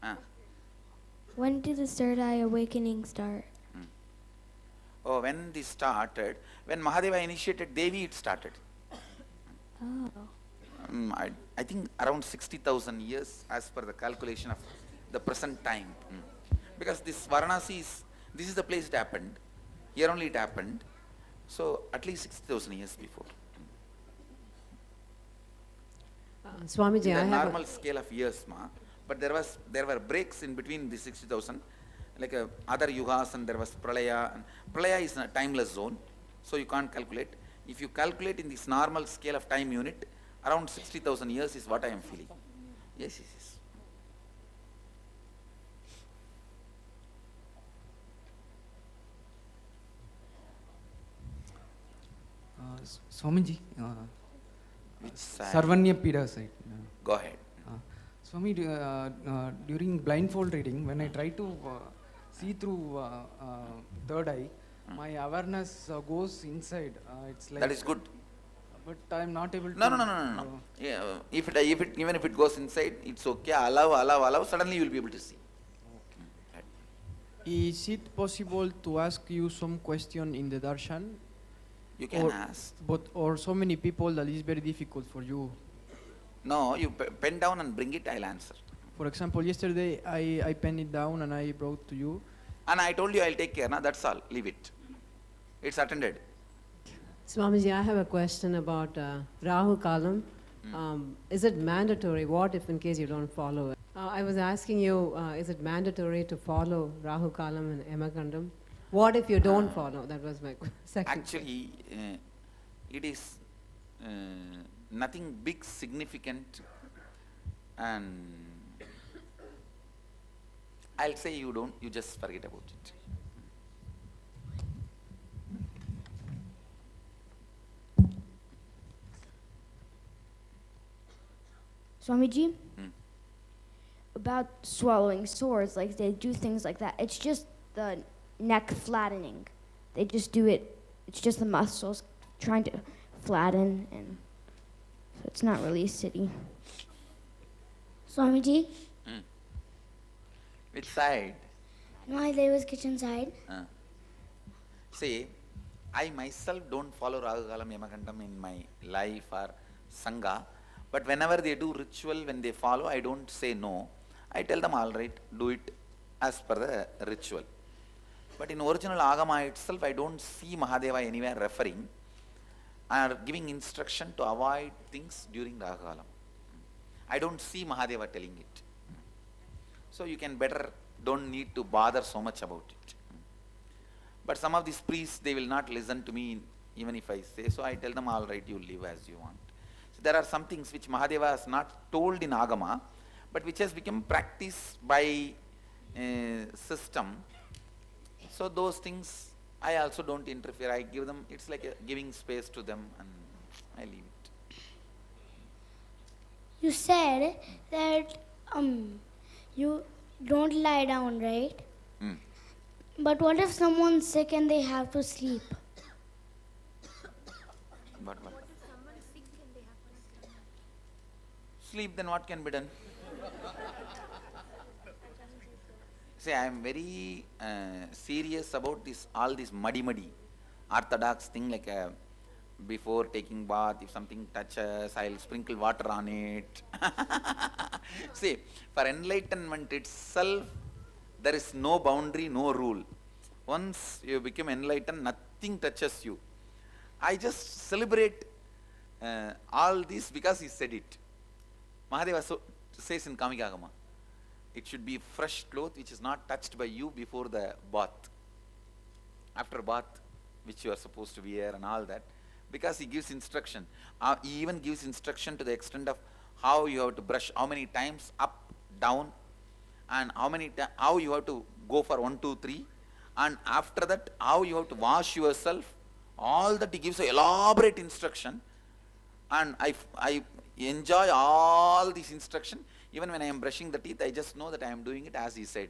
Ah. When did the third eye awakening start? Oh, when this started, when Mahadeva initiated Devi, it started. Oh. I think around 60,000 years as per the calculation of the present time. Because this Varanasi this is the place it happened. Here only it happened. So at least 60,000 years before. Swamiji, In the I have normal scale of years, but there were breaks in between the 60,000, like other yugas, and there was pralaya. And pralaya is a timeless zone, so you can't calculate. If you calculate in this normal scale of time unit, around 60,000 years is what I am feeling. Yes, yes, yes. Swamiji, Which side? Sarvanya Pida side. Go ahead. Swami, during blindfold reading, when I try to see through third eye, my awareness goes inside. It's like That is good. But I'm not able to. No. Yeah, even if it goes inside, it's okay. Allow. Suddenly you will be able to see. Right. Is it possible to ask you some question in the darshan? You can ask. But or so many people that is very difficult for you. No, you pen down and bring it, I'll answer. For example, yesterday I penned it down and I brought to you. And I told you I'll take care, that's all, leave it. It's attended. Swamiji, I have a question about Rahu Kalam. Is it mandatory? What if in case you don't follow it? I was asking you, is it mandatory to follow Rahu Kalam and Yamakandam? What if you don't follow? That was my second. Actually, it is nothing big, significant, and I'll say you just forget about it. Swamiji? About swallowing swords, like they do things like that. It's just the neck flattening. They just do it, it's just the muscles trying to flatten, and so it's not really siddhi. Swamiji, Which side? my day was kitchen side. See, I myself don't follow Rahukalam Yamakandam in my life or Sangha, but whenever they do ritual, when they follow, I don't say no. I tell them, all right, do it as per the ritual. But in original Agama itself, I don't see Mahadeva anywhere referring or giving instruction to avoid things during Rahukalam. I don't see Mahadeva telling it. So you can better, don't need to bother so much about it. But some of these priests, they will not listen to me even if I say so. I tell them, all right, you live as you want. So there are some things which Mahadeva has not told in Agama, but which has become practice by system. So those things, I also don't interfere. I give them, it's like giving space to them, and I leave it. You said that you don't lie down, right? But what if someone's sick and they have to sleep? What? Sleep, then what can be done? See, I am very serious about all this muddy orthodox thing, like before taking bath, if something touches, I'll sprinkle water on it. See, for enlightenment itself, there is no boundary, no rule. Once you become enlightened, nothing touches you. I just celebrate all this because he said it. Mahadeva says in Kamikagama, it should be fresh cloth which is not touched by you before the bath. After bath, which you are supposed to wear and all that. Because he gives instruction. He even gives instruction to the extent of how you have to brush, how many times up, down, and how you have to go for 1, 2, 3, and after that how you have to wash yourself. All that he gives an elaborate instruction, and I enjoy all this instruction. Even when I am brushing the teeth, I just know that I am doing it as he said.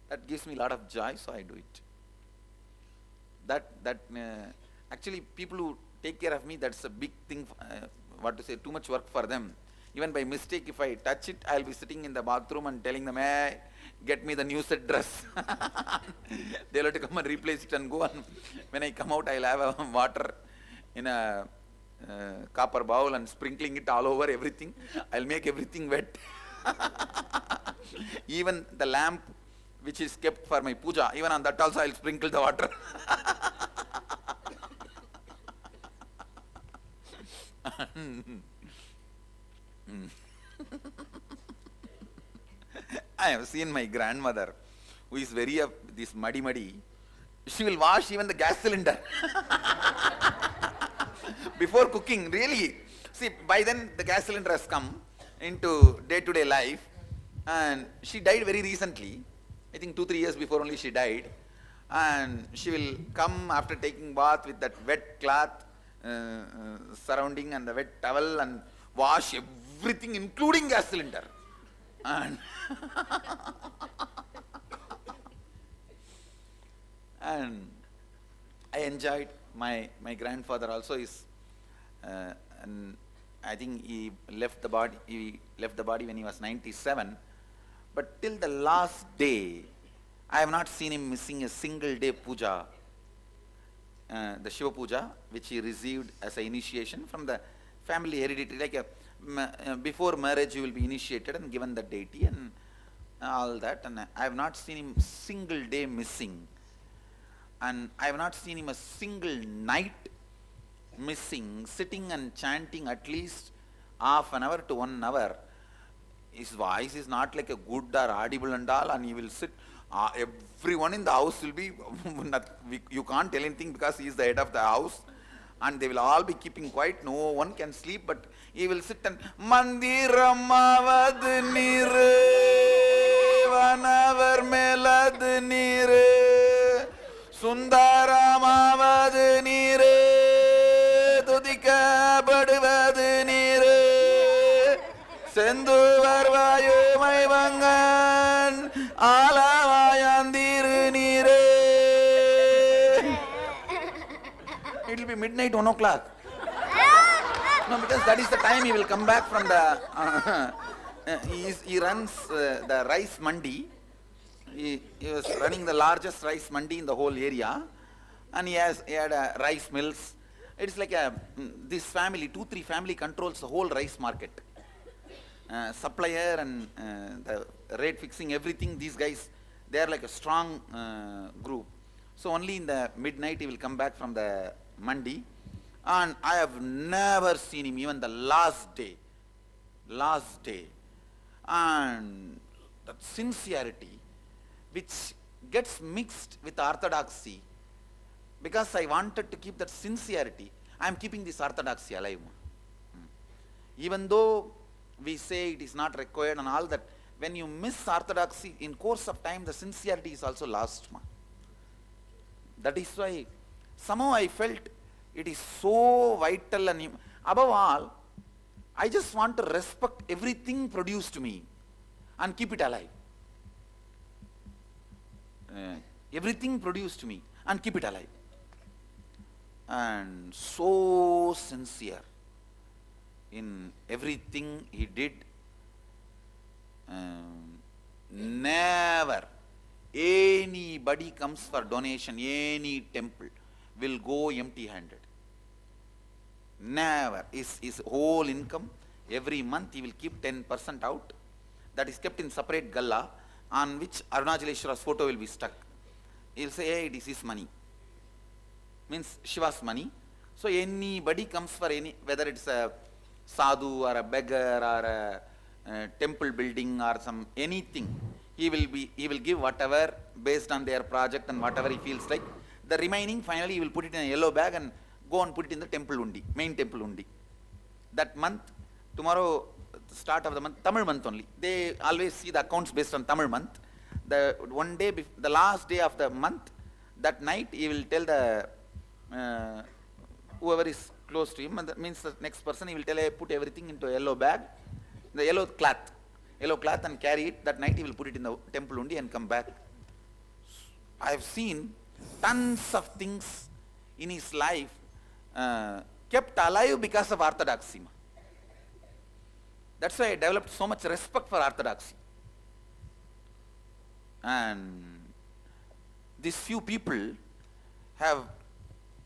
That gives me a lot of joy, so I do it. Actually, people who take care of me, that's a big thing, too much work for them. Even by mistake, if I touch it, I'll be sitting in the bathroom and telling them, hey, get me the new set dress. They'll have to come and replace it and go. And when I come out, I'll have a water in a copper bowl and sprinkling it all over everything. I'll make everything wet. Even the lamp which is kept for my puja, even on that also I'll sprinkle the water. I have seen my grandmother, who is very this muddy. She will wash even the gas cylinder before cooking. Really, see, by then the gas cylinder has come into day-to-day life, and she died very recently. I think 2-3 years before only she died, and she will come after taking bath with that wet cloth surrounding and the wet towel and wash everything, including gas cylinder. And and I enjoyed my grandfather also is, and I think he left the body. He left the body when he was 97. But till the last day, I have not seen him missing a single day puja. The Shiva puja, which he received as an initiation from the family hereditary, like before marriage you will be initiated and given the deity and all that, and I have not seen him single day missing, and I have not seen him a single night missing, sitting and chanting at least half an hour to 1 hour. His voice is not like a good or audible and all, and he will sit. Everyone in the house will be, you can't tell anything because he is the head of the house, and they will all be keeping quiet. No one can sleep, but he will sit and Mandiramavad Nire Vanavar Melad Nire Sundaramavad Nire Tudika Badavad Nire Senduvar Vayu Maivangan Alavayandir Nire. It will be midnight, 1 o'clock. No, because that is the time he will come back from the, he runs the rice mandi. He was running the largest rice mandi in the whole area, and he had rice mills. It's like this family, 2-3 family controls the whole rice market. Supplier and the rate fixing, everything, these guys, they are like a strong group. So only in the midnight he will come back from the mandi. And I have never seen him even the last day, and that sincerity which gets mixed with orthodoxy, because I wanted to keep that sincerity, I am keeping this orthodoxy alive. Even though we say it is not required and all that, when you miss orthodoxy, in course of time the sincerity is also lost. That is why somehow I felt it is so vital, and above all, I just want to respect everything produced to me and keep it alive. Everything produced to me and keep it alive. And so sincere in everything he did. Never anybody comes for donation, any temple will go empty-handed. Never. His whole income, every month he will keep 10% out. That is kept in separate galla, on which Arunachaleshwara's photo will be stuck. He will say, hey, it is his money. Means Shiva's money. So anybody comes for any, whether it's a sadhu or a beggar or a temple building or some anything, he will give whatever based on their project and whatever he feels like. The remaining, finally, he will put it in a yellow bag and go and put it in the temple undi, main temple undi. That month, tomorrow, start of the month, Tamil month only. They always see the accounts based on Tamil month. The one day, the last day of the month, that night, he will tell the whoever is close to him, and that means the next person, he will tell, hey, put everything into a yellow bag, the yellow cloth and carry it. That night, he will put it in the temple undi and come back. I have seen tons of things in his life kept alive because of orthodoxy. That's why I developed so much respect for orthodoxy. And these few people have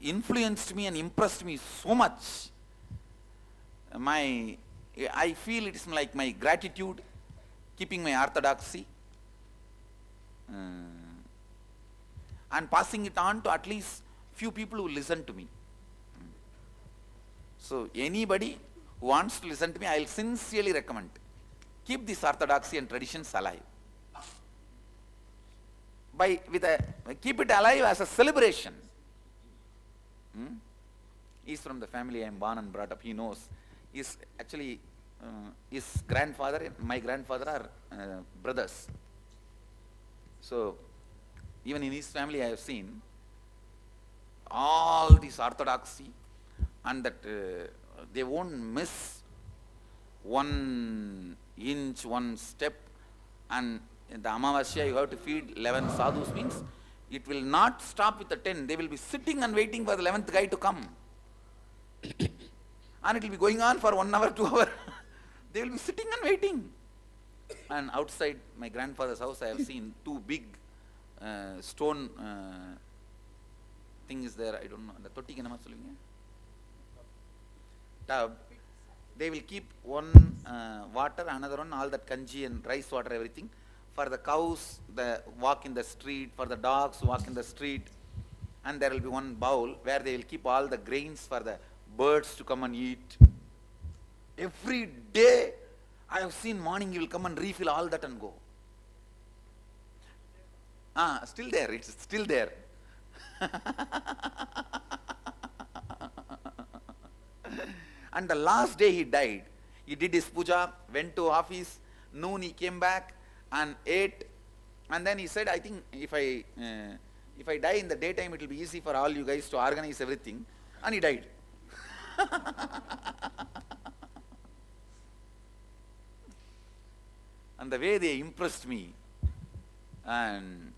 influenced me and impressed me so much. I feel it is like my gratitude, keeping my orthodoxy, and passing it on to at least few people who listen to me. So anybody who wants to listen to me, I will sincerely recommend, keep this orthodoxy and traditions alive. Keep it alive as a celebration. He's from the family I am born and brought up. He knows. He's actually his grandfather and my grandfather are brothers. So even in his family I have seen all this orthodoxy, and that they won't miss 1 inch, 1 step. And in the Amavasya you have to feed 11 sadhus, means it will not stop with the 10. They will be sitting and waiting for the 11th guy to come. And it will be going on for 1 hour, 2 hours. They will be sitting and waiting. And outside my grandfather's house I have seen 2 big stone thing is there, I don't know, the totti kenama solveenga, tub. They will keep one water, another one, all that kanji and rice water, everything. For the cows, the walk in the street, for the dogs walk in the street. And there will be one bowl where they will keep all the grains for the birds to come and eat. Every day I have seen morning he will come and refill all that and go. Still there, it's still there. And the last day he died, he did his puja, went to office, noon he came back and ate, and then he said, I think if I die in the daytime it will be easy for all you guys to organize everything, and he died. And the way they impressed me, and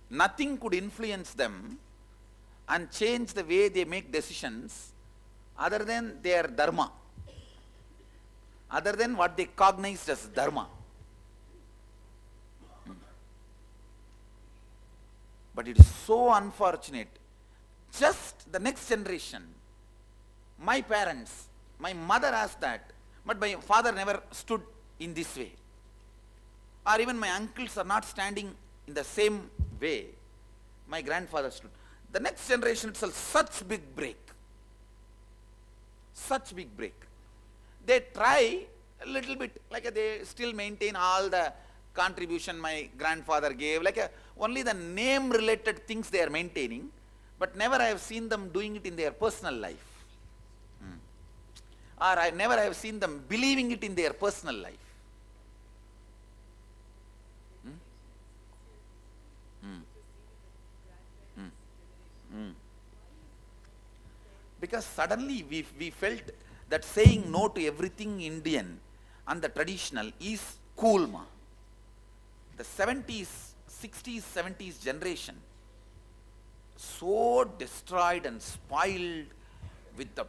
nothing could influence them and change the way they make decisions other than their dharma, other than what they cognized as dharma. But it is so unfortunate. Just the next generation, my parents, my mother asked that, but my father never stood in this way. Or even my uncles are not standing in the same way my grandfather stood. The next generation itself, such big break. Such big break. They try a little bit, like they still maintain all the contribution my grandfather gave, only the name related things they are maintaining, but never I have seen them doing it in their personal life. Or I have seen them believing it in their personal life. Because suddenly we felt that saying no to everything Indian and the traditional is cool, ma. The 70s, 60s, 70s generation, so destroyed and spoiled with the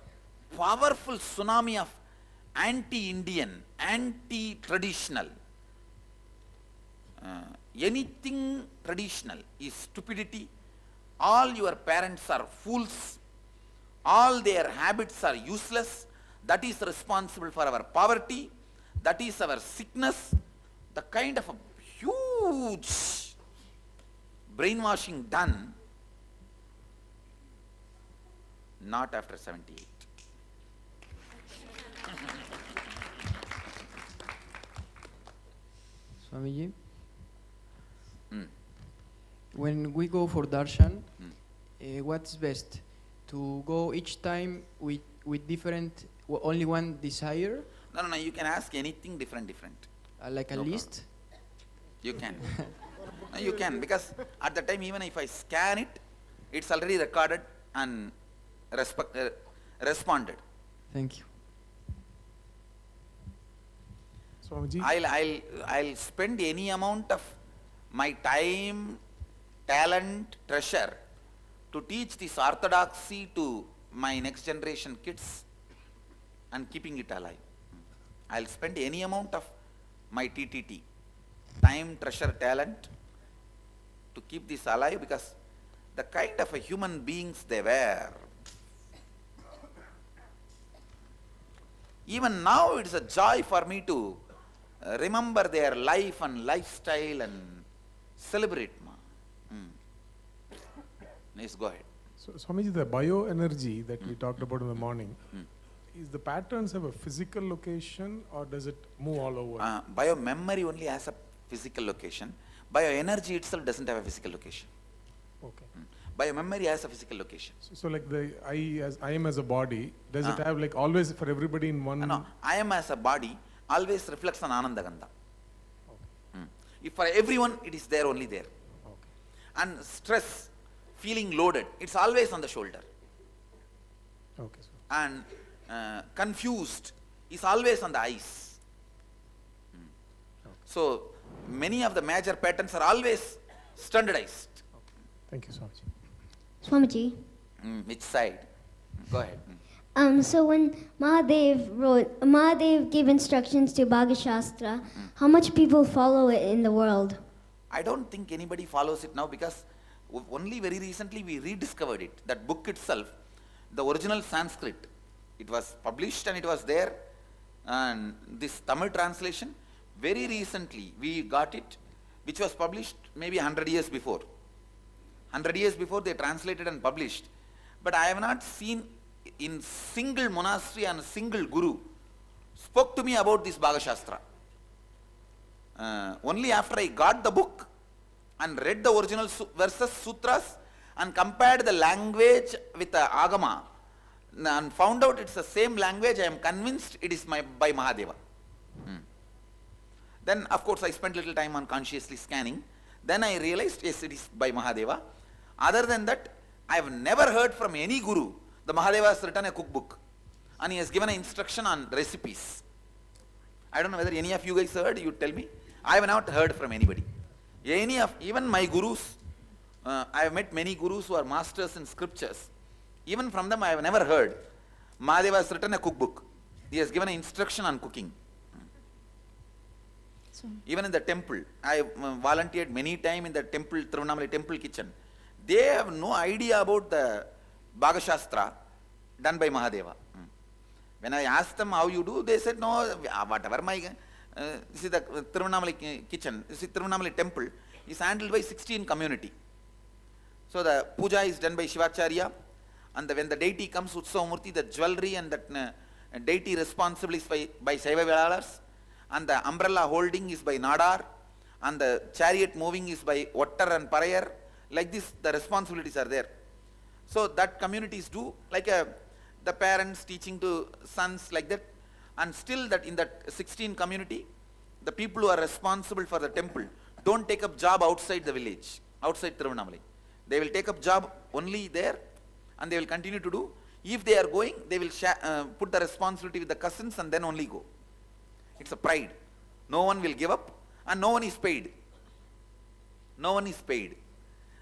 powerful tsunami of anti-Indian, anti-traditional. Anything traditional is stupidity. All your parents are fools. All their habits are useless. That is responsible for our poverty. That is our sickness. The kind of a huge brainwashing done, not after 78. Swamiji, when we go for darshan, what's best? To go each time with different, only one desire? No, you can ask anything different. Like a No list? You can. No, you can, because at the time, even if I scan it, it's already recorded and responded. Thank you. Swamiji, I'll spend any amount of my time, talent, treasure to teach this orthodoxy to my next generation kids. and keeping it alive. I'll spend any amount of my TTT, time, treasure, talent, to keep this alive, because the kind of a human beings they were. Even now it's a joy for me to remember their life and lifestyle and celebrate. Please go ahead. So, Swamiji, the bioenergy that we talked about in the morning, is the patterns have a physical location or does it move all over? Bio-memory only has a physical location. Bioenergy itself doesn't have a physical location. Okay. Bio-memory has a physical location. So like the I am as a body, does it have like always for everybody in one? No, I am as a body always reflects on Anandagandha. If for everyone it is there, only there. Okay. And stress, feeling loaded, it's always on the shoulder. Okay. So. And confused is always on the eyes. So many of the major patterns are always standardized. Thank you, Swamiji. Swamiji. Which side? Go ahead. So when Mahadev gave instructions to Bhagashastra, how much people follow it in the world? I don't think anybody follows it now, because only very recently we rediscovered it. That book itself, the original Sanskrit, it was published and it was there. And this Tamil translation, very recently we got it, which was published maybe 100 years before. 100 years before they translated and published. But I have not seen in single monastery and single guru spoke to me about this Bhagashastra. Only after I got the book and read the original verses, sutras, and compared the language with the Agama and found out it's the same language, I am convinced it is by Mahadeva. Then of course I spent little time on consciously scanning. Then I realized, yes, it is by Mahadeva. Other than that, I have never heard from any guru the Mahadeva has written a cookbook and he has given an instruction on recipes. I don't know whether any of you guys heard, you tell me. I have not heard from anybody. Even my gurus, I have met many gurus who are masters in scriptures. Even from them I have never heard Mahadeva has written a cookbook. He has given an instruction on cooking. Even in the temple, I volunteered many times in the temple, Tirunamali temple kitchen. They have no idea about the Bhagashastra done by Mahadeva. When I asked them how you do, they said, no, whatever my, see the Tirunamali kitchen, see Tirunamali temple is handled by 16 community. So the puja is done by Shivacharya, and when the deity comes, Utsavamurti, the jewelry and that deity responsible is by Saiva Velalars, and the umbrella holding is by Nadar, and the chariot moving is by Ottar and Parayar. Like this, the responsibilities are there. So that communities do, like the parents teaching to sons, like that. And still that in that 16 community, the people who are responsible for the temple don't take up job outside the village, outside Tirunamali. They will take up job only there, and they will continue to do. If they are going, they will put the responsibility with the cousins and then only go. It's a pride. No one will give up and no one is paid. No one is paid.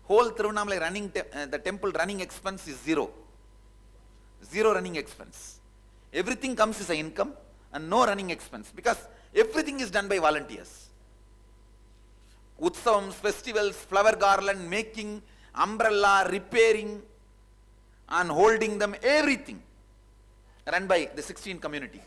Whole Tirunamala running, the temple running expense is zero. Zero running expense. Everything comes as an income and no running expense, because everything is done by volunteers. Utsavams, festivals, flower garland making, umbrella, repairing and holding them, everything run by the 16 community.